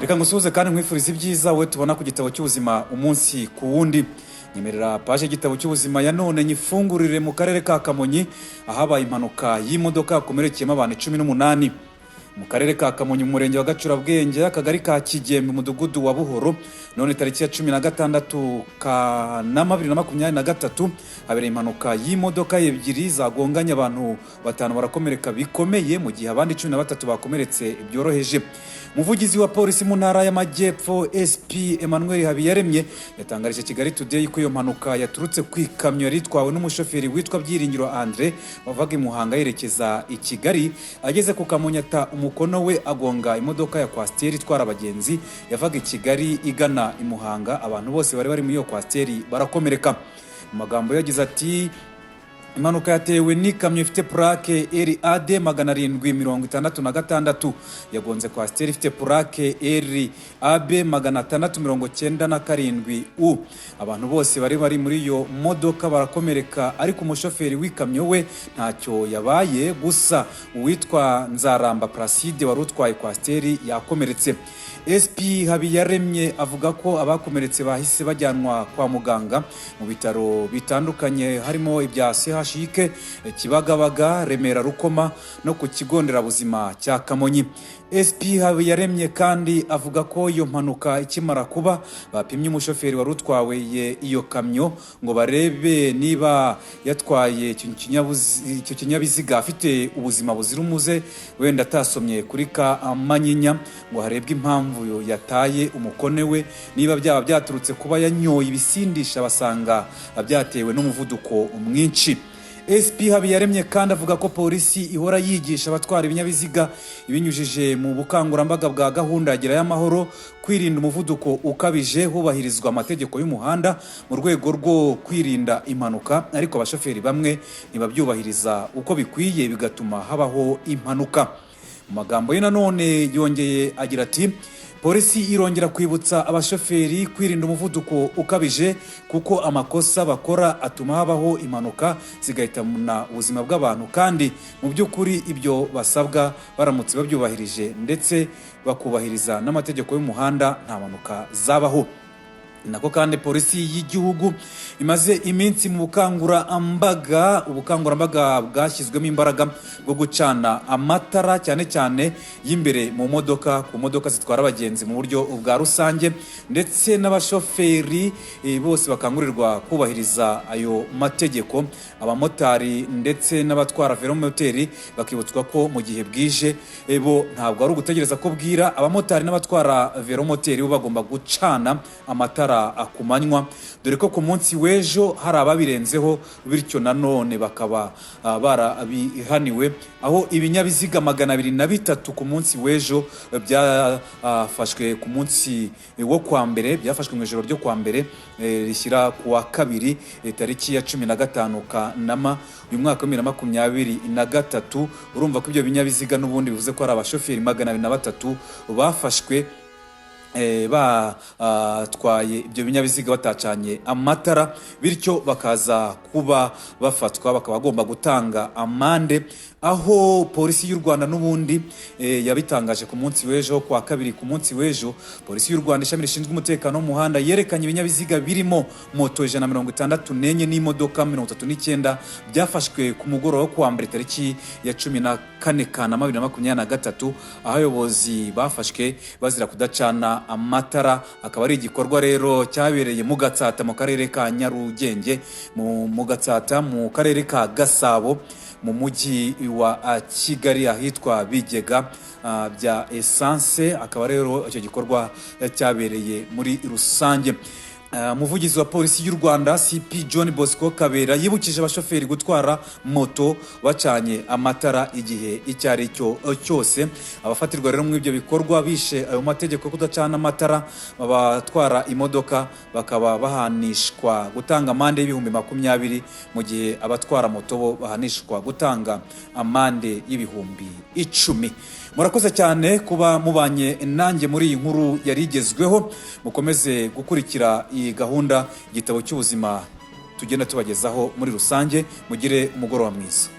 reka ngusuhuze kandi nkwifuriza ibyiza we tubona ku gitabo cy'ubuzima umunsi ku wundi. Nyemerera paje y'igitabo cy'ubuzima ya none nyifungurire mu karere ka Kamonyi ahabaye impanuka y'imodoka yakomerekeyemo abantu 18 mu karere ka Kamonyi mu murenge wa Gacurabwenge akagari ka Kigembe umudugudu wa Buhoro none tariki ya 16 Kanama 2023 habereye impanuka y'imodoka ebyiri zagonganya abantu batanu barakomereka bikomeye mu gihe abandi 13 bakomeretse byoroheje. Umuvugizi wa polisi mu ntara y'Amajyepfo SP Emmanuel Habiyaremye yatangarije Kigali Today ko iyo mpanuka yaturutse ku ikamyo ritwawe n'umushoferi witwa Byiringiro Andre wavaga i Muhanga yerekeza i Kigali ageze ku Kamonyi ata umukono we agonga imodoka ya Coaster itwara abagenzi yavaga i Kigali igana i Muhanga. Abantu bose bari muri iyo Coaster barakomereka. Mu magambo yagize ati impanuka yatewe n'ikamyo ifite plaque RAD 766 yagonze Coaster ifite plaque RAB 697 abantu bose bari muri iyo modoka barakomereka ariko umushoferi w'ikamyo we ntacyo yabaye, gusa uwitwa Nzaramba Placide wari utwaye Coaster yakomeretse. SP Habiyaremye avuga ko abakomeretse bahise bajyanwa kwa muganga mu bitaro bitandukanye harimo ibya CHUK, Kibagabaga, Remera, Rukoma no ku kigo nderabuzima cya Kamonyi. SP Habiyaremye kandi avuga ko iyo mpanuka ikimara kuba bapimye umushoferi wari utwawe iyo kamyo ngo barebe niba yatwaye icyo kinyabiziga afite ubuzima buzira umuze wenda atasomye kuri ka manyinya ngo harebwe impamvu yataye umukone we niba byaba byaturutse kuba yanyoye ibisindisha basanga byatewe n'umuvuduko mwinshi. SP Habiyaremye kandi avuga ko polisi ihora yigisha abatwara ibinyabiziga ibinyujije mu bukangurambaga bwa gahunda ya Gerayo Amahoro kwirinda umuvuduko ukabije hubahirizwa amategeko y'umuhanda mu rwego rwo kwirinda impanuka, ariko abashoferi bamwe ntibabyubahiriza uko bikwiye bigatuma habaho impanuka. Mu magambo ye nanone yongeye agira ati polisi irongera kwibutsa abashoferi kwirinda umuvuduko ukabije kuko amakosa bakora atuma habaho impanuka zigahitana ubuzima bw'abantu, kandi mu by'ukuri ibyo basabwa baramutse babyubahirije ndetse bakubahiriza n'amategeko y'umuhanda nta mpanuka zabaho. Nako kandi polisi y'igihugu imaze iminsi mu ubukangurambaga bwashyizwemo imbaraga bwo gucana amatara cyane cyane y'imbere mu modoka ku modoka zitwara abagenzi mu buryo bwa rusange, ndetse n'abashoferi bose bakangurirwa kubahiriza ayo mategeko. Abamotari ndetse n'abatwara velomoteri bakibutswa ko mu gihe bwije bo ntabwo ari ugutegereza ko bwira. Abamotari n'abatwara velomoteri bo bagomba gucana amatara akumanywa, dore ko ku munsi w'ejo hari ababirenzeho bityo nanone bakaba barabihaniwe, aho ibinyabiziga 203 ku munsi w'ejo byafashwe ku munsi wo kwa mbere, byafashwe mu ijoro ryo kwa mbere rishyira ku wa kabiri tariki ya 15 Kanama uyu mwaka wa 2023. urumva ko ibyo binyabiziga n'ubundi bivuze ko ari abashoferi 203 bafashwe batwaye ibyo binyabiziga batacanye amatara, bityo bakaza kuba bafatwa bakaba bagomba gutanga amande, aho polisi y'u Rwanda n'ubundi yabitangaje ku munsi w'ejo kwa kabiri. Ku munsi w'ejo polisi y'u Rwanda ishami rishinzwe umutekano mu muhanda yerekanye ibinyabiziga birimo moto 164 n'imodoka 39 byafashwe ku mugoroba wo kuwa mbere tariki ya 14 Kanama 2023, aho abayobozi bafashwe bazira kudacana amatara. Akaba ari igikorwa rero cyabereye mu Gatsata mu karere ka Nyarugenge, mu Gatsata mu karere ka Gasabo mu mujyi wa Kigali ahitwa Bigega bya Essence. Akaba rero icyo gikorwa cyabereye muri rusange. Umuvugizi wa polisi y'u Rwanda CP John Bosco Kabera yibukije abashoferi gutwara moto bacanye amatara igihe icyo ari cyo cyose. Abafatirwa rero mu ibyo bikorwa bishe ayo mategeko kudacana amatara babatwara imodoka bakaba bahanishwa gutanga amande y'ibihumbi 20, mu gihe abatwara moto bo bahanishwa gutanga amande y'ibihumbi 10. Murakoze cyane kuba mubanye nanjye muri iyi nkuru yarigezweho. Mukomeze gukurikira iyi gahunda igitabo cy'ubuzima tugenda tubagezaho muri rusange. Mugire umugoroba mwiza.